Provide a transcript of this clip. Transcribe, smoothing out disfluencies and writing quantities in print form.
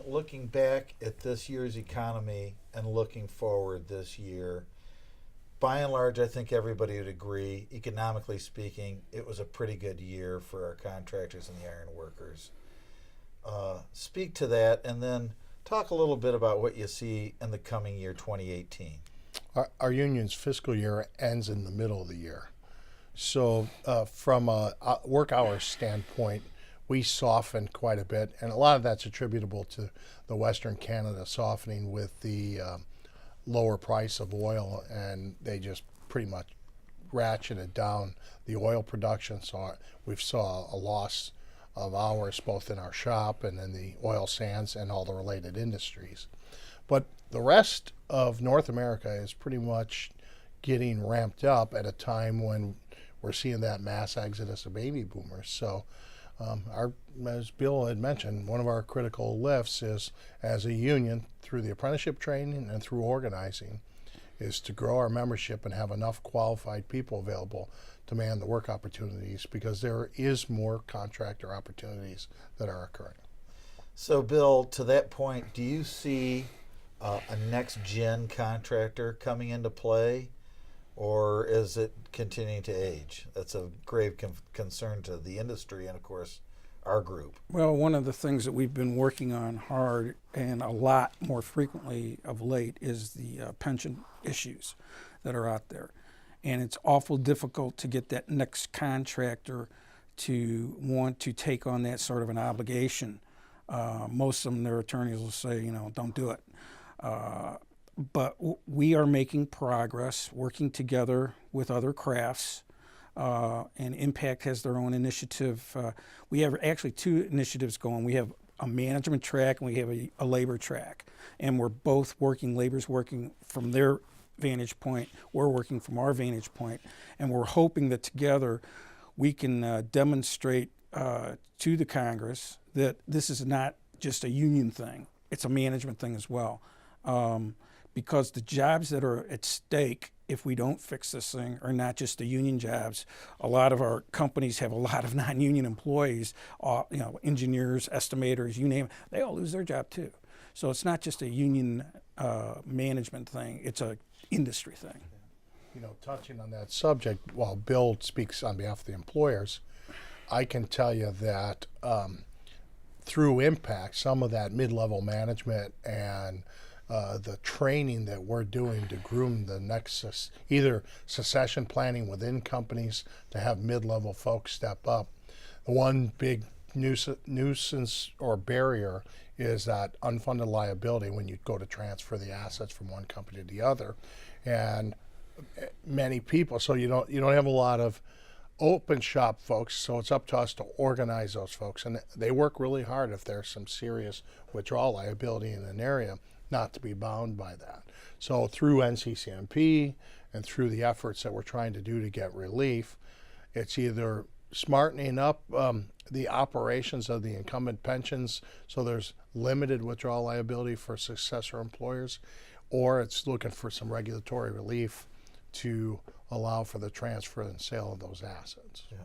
looking back at this year's economy and looking forward this year, by and large, I think everybody would agree, economically speaking, it was a pretty good year for our contractors and the iron workers. Speak to that, and then talk a little bit about what you see in the coming year, 2018. Our union's fiscal year ends in the middle of the year. So from a work hours standpoint, we softened quite a bit, and a lot of that's attributable to the Western Canada softening with the lower price of oil, and they just pretty much ratcheted down the oil production. So we've saw a loss of hours both in our shop and in the oil sands and all the related industries. But the rest of North America is pretty much getting ramped up at a time when we're seeing that mass exodus of baby boomers. So as Bill had mentioned, one of our critical lifts is, as a union, through the apprenticeship training and through organizing, is to grow our membership and have enough qualified people available to man the work opportunities, because there is more contractor opportunities that are occurring. So, Bill, to that point, do you see a next gen contractor coming into play, or is it continuing to age? That's a grave concern to the industry and, of course, our group. Well, one of the things that we've been working on hard and a lot more frequently of late is the pension issues that are out there. And it's awful difficult to get that next contractor to want to take on that sort of an obligation. Most of them, their attorneys will say, don't do it. But we are making progress, working together with other crafts, and Impact has their own initiative. We have actually two initiatives going. We have a management track and we have a labor track, and we're both working. Labor's working from their vantage point, we're working from our vantage point, and we're hoping that together we can demonstrate to the Congress that this is not just a union thing, it's a management thing as well. Because the jobs that are at stake, if we don't fix this thing, are not just the union jobs. A lot of our companies have a lot of non-union employees, engineers, estimators, you name it, they all lose their job too. So it's not just a union management thing, it's a industry thing. Touching on that subject, while Bill speaks on behalf of the employers, I can tell you that through Impact, some of that mid-level management and the training that we're doing to groom the next, either succession planning within companies to have mid-level folks step up. The one big nuisance or barrier is that unfunded liability when you go to transfer the assets from one company to the other, and many people. So you don't have a lot of open shop folks. So it's up to us to organize those folks, and they work really hard if there's some serious withdrawal liability in an area, not to be bound by that. So through NCCMP and through the efforts that we're trying to do to get relief, it's either smartening up the operations of the incumbent pensions so there's limited withdrawal liability for successor employers, or it's looking for some regulatory relief to allow for the transfer and sale of those assets. Yeah.